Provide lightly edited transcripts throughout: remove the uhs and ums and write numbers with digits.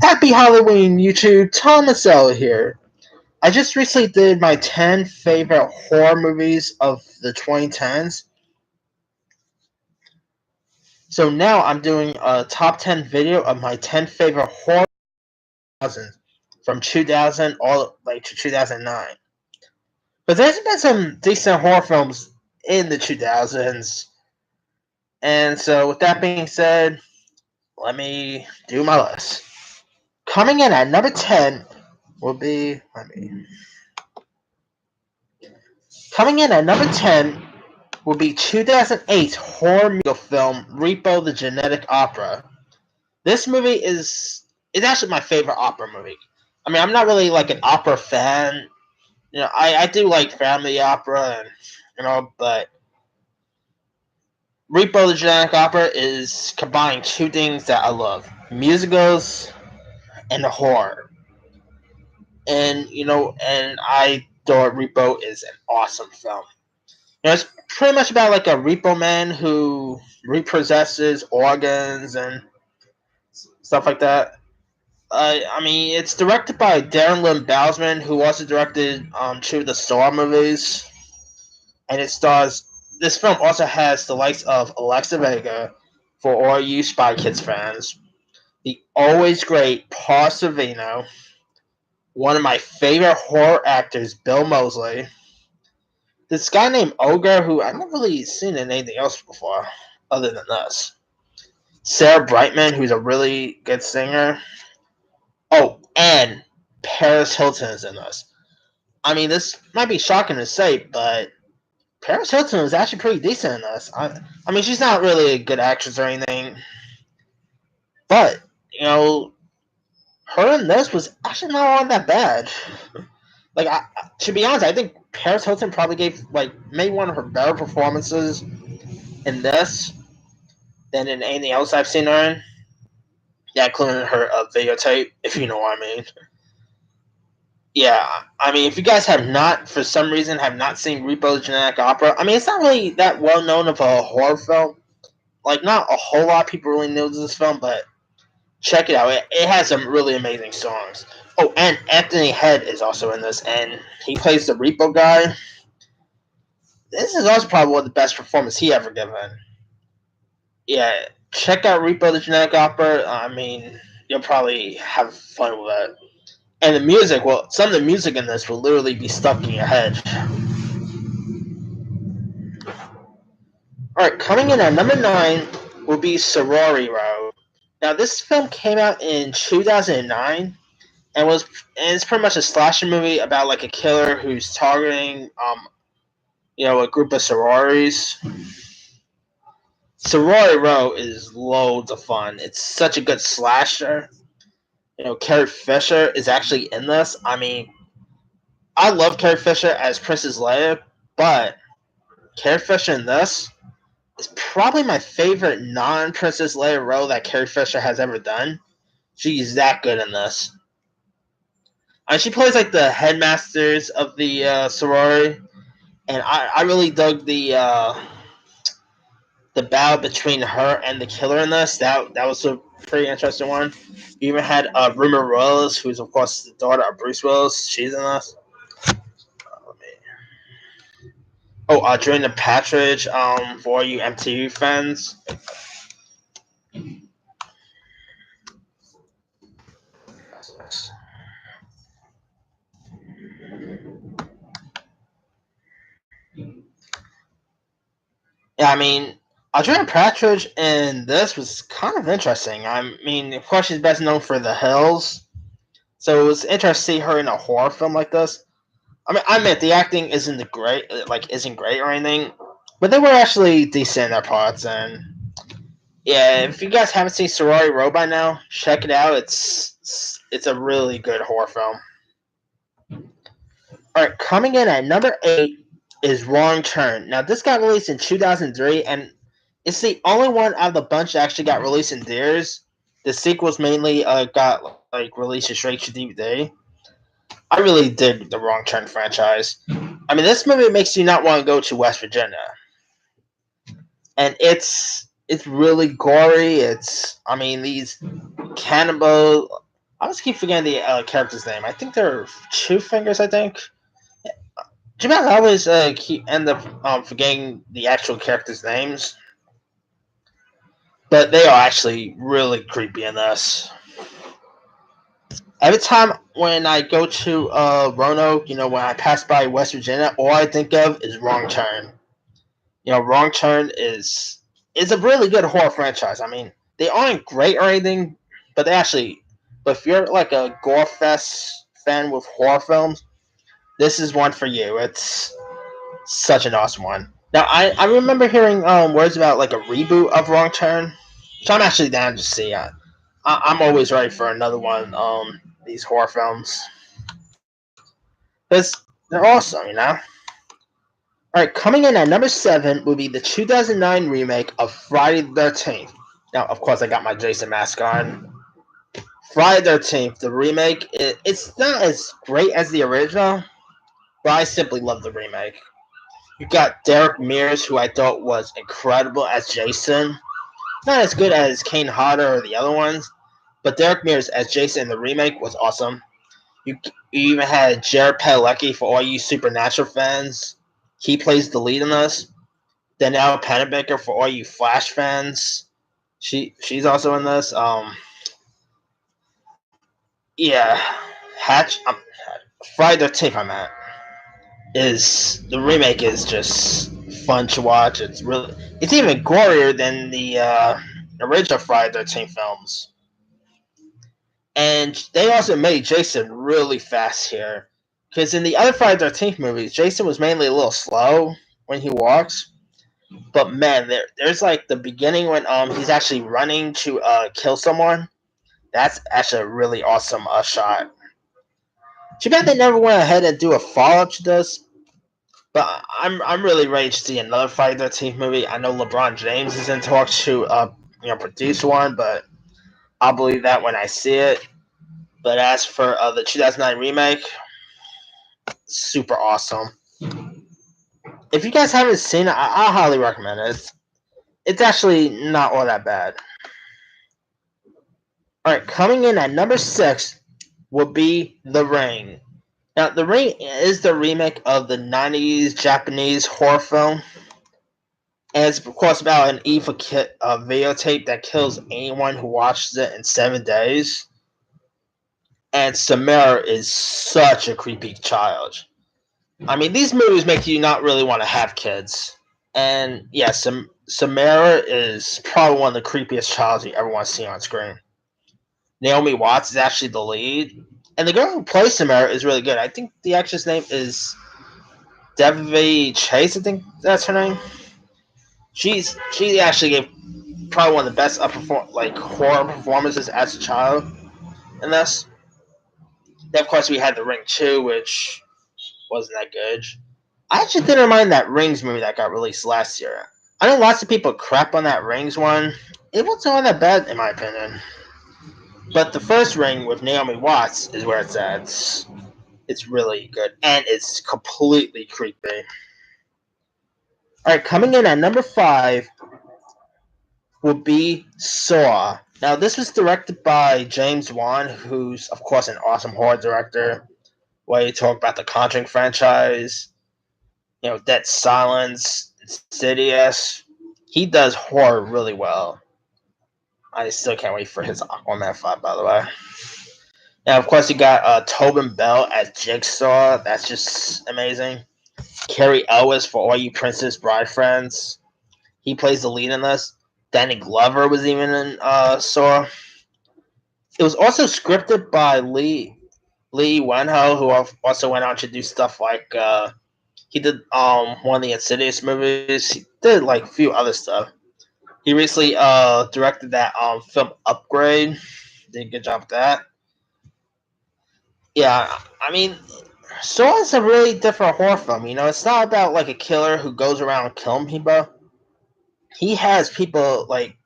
Happy Halloween, YouTube. Thomas L here. I just recently did my 10 favorite horror movies of the 2010s. So now I'm doing a top 10 video of my 10 favorite horror movies from 2000 all like to 2009. But there's been some decent horror films in the 2000s. And so with that being said, let me do my list. Coming in at number 10 will be Coming in at number 10 will be 2008 horror musical film Repo the Genetic Opera. This movie is actually my favorite opera movie. I mean, I'm not really like an opera fan. I do like family opera but Repo the Genetic Opera is combining two things that I love: musicals and the horror. And I thought Repo is an awesome film. It's pretty much about like a repo man who repossesses organs and stuff like that. I mean, it's directed by Darren Lynn Bousman, who also directed two of the Saw movies, and it stars. This film also has the likes of Alexa Vega, for all you Spy Kids fans, the always great Paul Sorvino, one of my favorite horror actors, Bill Moseley, this guy named Ogre, who I've never really seen in anything else before, other than this. Sarah Brightman, who's a really good singer. Oh, and Paris Hilton is in this. I mean, this might be shocking to say, but Paris Hilton is actually pretty decent in this. I mean, she's not really a good actress or anything, but her in this was actually not all that bad. To be honest, I think Paris Hilton probably gave maybe one of her better performances in this than in anything else I've seen her in. Yeah, including her videotape, if you know what I mean. Yeah, I mean, if you guys have not, for some reason, have not seen Repo's Genetic Opera, I mean, it's not really that well known of a horror film. Like, not a whole lot of people really know this film, but check it out. It has some really amazing songs. Oh, and Anthony Head is also in this, and he plays the Repo guy. This is also probably one of the best performances he ever given. Yeah, check out Repo the Genetic Opera. I mean, you'll probably have fun with it. And the music, well, some of the music in this will literally be stuck in your head. Alright, coming in at number 9 will be Sorority Row. Now, this film came out in 2009 and it's pretty much a slasher movie about like a killer who's targeting a group of sororities. Sorority Row is loads of fun. It's such a good slasher. Carrie Fisher is actually in this. I mean, I love Carrie Fisher as Princess Leia, but Carrie Fisher in this is probably my favorite non-Princess Leia role that Carrie Fisher has ever done. She's that good in this. And she plays like the headmasters of the sorority, and I really dug the battle between her and the killer in this. That was a pretty interesting one. You even had Rumor Willis, who's of course the daughter of Bruce Willis. She's in this. During the Patridge, for you MTV fans. Yeah, I mean, Adriana Patridge in this was kind of interesting. I mean, of course, she's best known for The Hills, so it was interesting to see her in a horror film like this. I mean, I admit the acting isn't great or anything, but they were actually decent in their parts. And yeah, if you guys haven't seen Sorority Row by now, check it out. It's a really good horror film. All right, coming in at number 8 is Wrong Turn. Now, this got released in 2003, and it's the only one out of the bunch that actually got released in theaters. The sequels mainly got released straight to DVD. I really did the Wrong Turn franchise. I mean, this movie makes you not want to go to West Virginia, and it's really gory. I mean, these cannibal I just keep forgetting the character's name. I think they're Two Fingers. I think. Jamal, I always end up forgetting the actual characters' names, but they are actually really creepy in this. Every time when I go to Roanoke, when I pass by West Virginia, all I think of is Wrong Turn. Wrong Turn is a really good horror franchise. I mean, they aren't great or anything, but they actually. But if you're like a gore fest fan with horror films, this is one for you. It's such an awesome one. Now, I remember hearing words about like a reboot of Wrong Turn, which I'm actually down to see. I'm always ready for another one. These horror films, because they're awesome. All right, coming in at number 7 would be the 2009 remake of Friday the 13th. Now, of course, I got my Jason mask on. Friday the 13th, the remake, it's not as great as the original, but I simply love the remake. You got Derek Mears, who I thought was incredible as Jason. Not as good as Kane Hodder or the other ones, but Derek Mears as Jason in the remake was awesome. You even had Jared Padalecki for all you Supernatural fans. He plays the lead in this. Danielle Panabaker for all you Flash fans. She's also in this. Yeah, Friday the 13th. Is the remake is just fun to watch. It's even gorier than the original Friday the 13th films. And they also made Jason really fast here. Because in the other Friday the 13th movies, Jason was mainly a little slow when he walks. But man, there's like the beginning when he's actually running to kill someone. That's actually a really awesome shot. Too bad they never went ahead and do a follow up to this. But I'm really ready to see another Friday the 13th movie. I know LeBron James is in talks to produce one, but I'll believe that when I see it. But as for the 2009 remake, super awesome. If you guys haven't seen it, I highly recommend it. It's actually not all that bad. All right, coming in at number 6 will be The Ring. Now, The Ring is the remake of the 90s Japanese horror film. And it's, of course, about an evil videotape that kills anyone who watches it in 7 days. And Samara is such a creepy child. I mean, these movies make you not really want to have kids. And yeah, Samara is probably one of the creepiest childs you ever want to see on screen. Naomi Watts is actually the lead. And the girl who plays Samara is really good. I think the actress' name is Devi Chase, I think that's her name. She actually gave probably one of the best horror performances as a child in this. Then of course we had The Ring 2, which wasn't that good. I actually didn't mind that Rings movie that got released last year. I know lots of people crap on that Rings one. It wasn't all that bad in my opinion. But the first Ring with Naomi Watts is where it's at. It's really good and it's completely creepy. Alright, coming in at number 5 will be Saw. Now, this was directed by James Wan, who's, of course, an awesome horror director. Where you talk about the Conjuring franchise, Dead Silence, Insidious. He does horror really well. I still can't wait for his Aquaman 5, by the way. Now, of course, you got Tobin Bell as Jigsaw. That's just amazing. Carrie Elwes for all you Princess Bride friends. He plays the lead in this. Danny Glover was even in Saw. It was also scripted by Lee Wenho, who also went on to do stuff like he did one of the Insidious movies. He did like a few other stuff. He recently directed that film Upgrade. Did a good job with that. Yeah, I mean, Saw is a really different horror film. It's not about like a killer who goes around killing people. He has people like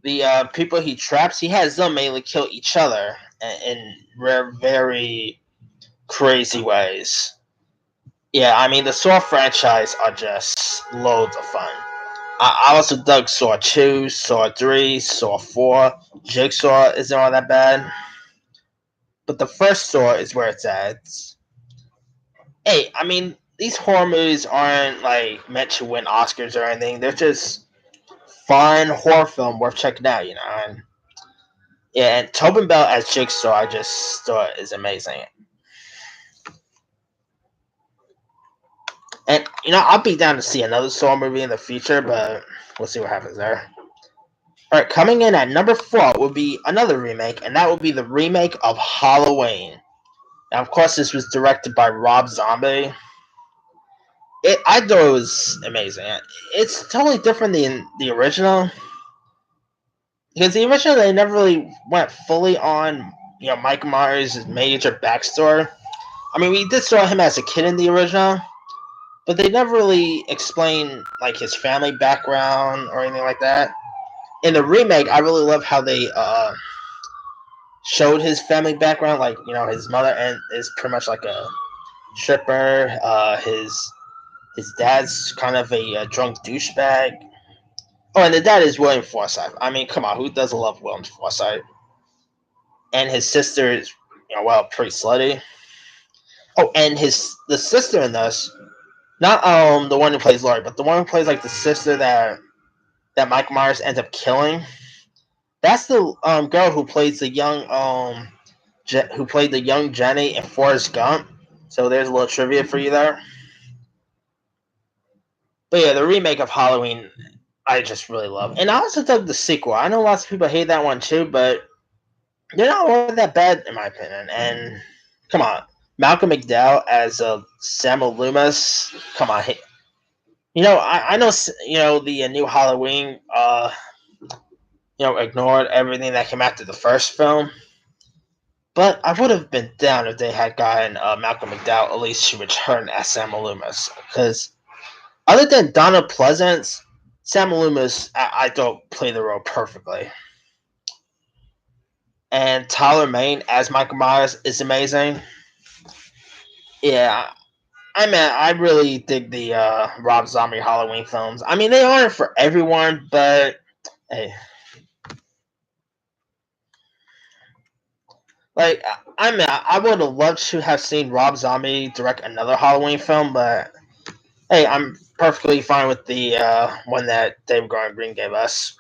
the people he traps. He has them mainly kill each other in very crazy ways. Yeah, I mean, the Saw franchise are just loads of fun. I also dug Saw 2, Saw 3, Saw 4. Jigsaw isn't all that bad. but the first Saw is where it's at. Hey, I mean, these horror movies aren't like meant to win Oscars or anything. They're just fun horror film worth checking out, And yeah, and Tobin Bell as Jigsaw, I just thought is amazing. And I'll be down to see another Saw movie in the future, but we'll see what happens there. All right, coming in at number 4 will be another remake, and that will be the remake of Halloween. Now, of course, this was directed by Rob Zombie. I thought it was amazing. It's totally different than the original, because the original they never really went fully on Mike Myers' major backstory. I mean, we did saw him as a kid in the original, but they never really explained like his family background or anything like that. In the remake, I really love how they showed his family background. Like his mother and is pretty much like a stripper. His dad's kind of a drunk douchebag. Oh, and the dad is William Forsythe. I mean, come on, who doesn't love William Forsythe? And his sister is, pretty slutty. Oh, and the sister in this, not the one who plays Laurie, but the one who plays like the sister that Mike Myers ends up killing. That's the girl who plays the young who played the young Jenny in Forrest Gump. So there's a little trivia for you there. But yeah, the remake of Halloween, I just really love, and I also dug the sequel. I know lots of people hate that one too, but they're not all that bad in my opinion. And come on, Malcolm McDowell as Samuel Loomis. Come on, I know the new Halloween. Ignored everything that came after the first film. But I would have been down if they had gotten Malcolm McDowell at least to return as Samuel Loomis. Because other than Donald Pleasance, Samuel Loomis, I thought played the role perfectly. And Tyler Mane as Michael Myers is amazing. Yeah, I really dig the Rob Zombie Halloween films. I mean, they aren't for everyone, but hey. Like, I would have loved to have seen Rob Zombie direct another Halloween film, but hey, I'm perfectly fine with the one that David Gordon Green gave us.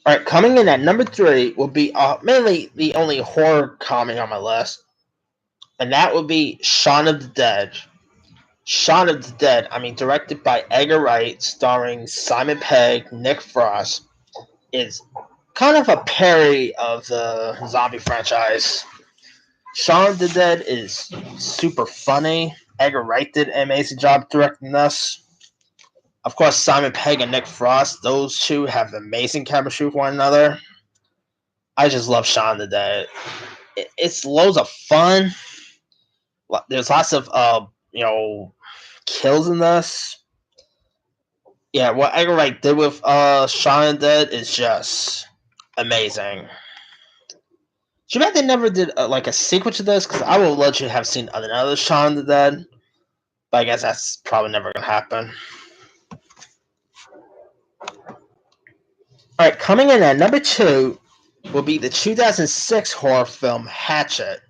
All right, coming in at number 3 will be mainly the only horror comedy on my list, and that would be Shaun of the Dead. Shaun of the Dead, directed by Edgar Wright, starring Simon Pegg, Nick Frost, is kind of a parody of the zombie franchise. Shaun of the Dead is super funny. Edgar Wright did an amazing job directing this. Of course, Simon Pegg and Nick Frost, those two have amazing chemistry with one another. I just love Shaun of the Dead. It's loads of fun. There's lots of kills in this. Yeah, what Edgar Wright did with Shaun of the Dead is just amazing. Too bad they never did like a sequel to this, because I would love to have seen another Shaun of the Dead, but I guess that's probably never gonna happen. All right, coming in at number 2 will be the 2006 horror film Hatchet.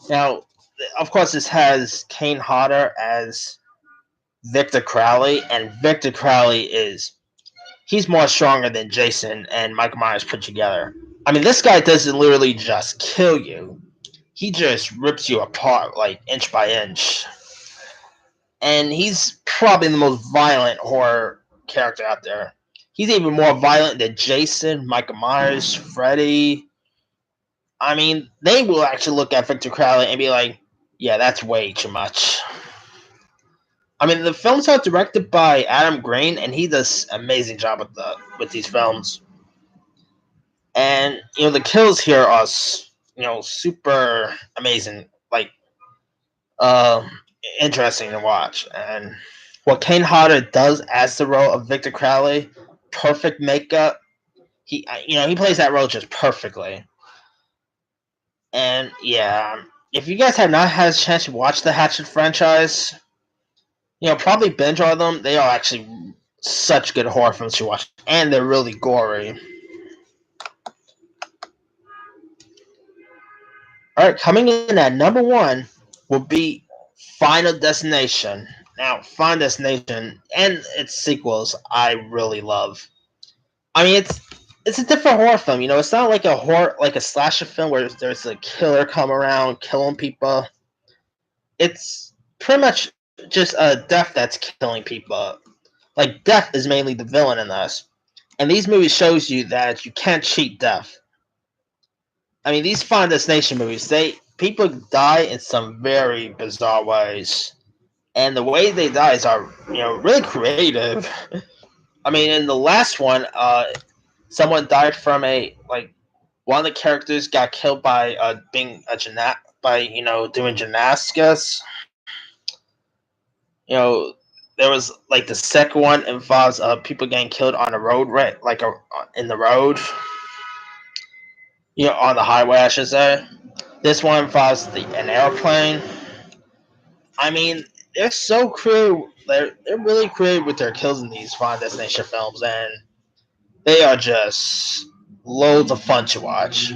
Now, of course, this has Kane Hodder as Victor Crowley, and Victor Crowley he's more stronger than Jason and Michael Myers put together. I mean, this guy doesn't literally just kill you. He just rips you apart, like, inch by inch. And he's probably the most violent horror character out there. He's even more violent than Jason, Michael Myers, Freddy. I mean, they will actually look at Victor Crowley and be like, yeah, that's way too much. I mean, the films are directed by Adam Green, and he does an amazing job with these films. And the kills here are super amazing, like interesting to watch. And what Kane Hodder does as the role of Victor Crowley, perfect makeup. He plays that role just perfectly. And yeah, if you guys have not had a chance to watch the Hatchet franchise, probably binge on them. They are actually such good horror films to watch, and they're really gory. All right, coming in at number one will be Final Destination. Now, Final Destination and its sequels, I really love. I mean, it's a different horror film. It's not like a horror, like a slasher film where there's a killer come around killing people. It's pretty much just a death that's killing people. Like death is mainly the villain in this, and these movies shows you that you can't cheat death. I mean, these Final Destination movies, people die in some very bizarre ways, and the way they die are really creative. I mean, in the last one, someone died from a like one of the characters got killed by being a by doing gymnastics. You know, there was like the second one involves people getting killed on the road, right? Like in the road, on the highway, I should say. This one involves an airplane. I mean, they're so creative. They're really creative with their kills in these Final Destination films, and they are just loads of fun to watch.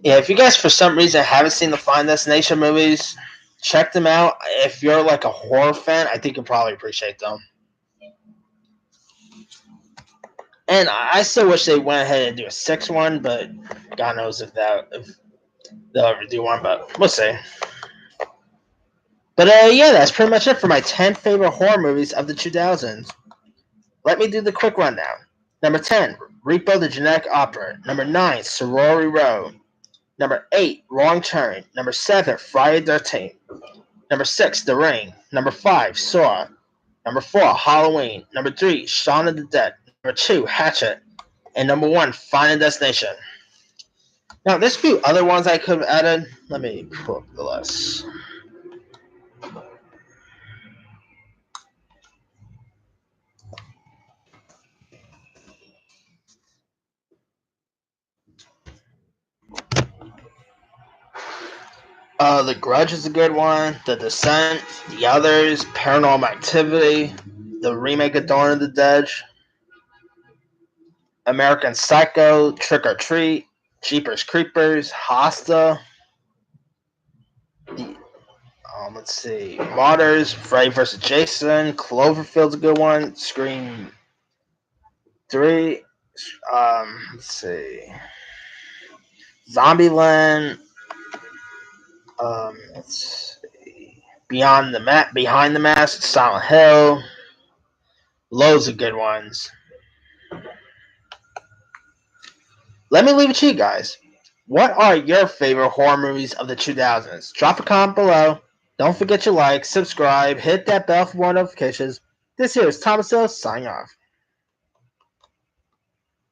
Yeah, if you guys for some reason haven't seen the Final Destination movies, check them out. If you're like a horror fan, I think you'll probably appreciate them. And I still wish they went ahead and do a sixth one, but God knows if they'll ever do one. But we'll see. But yeah, that's pretty much it for my 10 favorite horror movies of the 2000s. Let me do the quick rundown. Number 10, Repo the Genetic Opera. Number 9, Sorority Row. Number 8, Wrong Turn. Number 7, Friday the 13th. Number 6, The Ring. Number 5, Saw. Number 4, Halloween. Number 3, Shaun of the Dead. Number 2, Hatchet. And number 1, Final Destination. Now, there's a few other ones I could have added. Let me pull up the list. The Grudge is a good one. The Descent, The Others, Paranormal Activity, the remake of Dawn of the Dead, American Psycho, Trick or Treat, Jeepers Creepers, Hostel. Let's see, Martyrs, Freddy vs. Jason, Cloverfield's a good one. Scream 3. Let's see, Zombieland. Let's see, Behind the Mask, Silent Hill. Loads of good ones. Let me leave it to you guys. What are your favorite horror movies of the 2000s? Drop a comment below. Don't forget to like, subscribe, hit that bell for more notifications. This here is Thomas Hill signing off.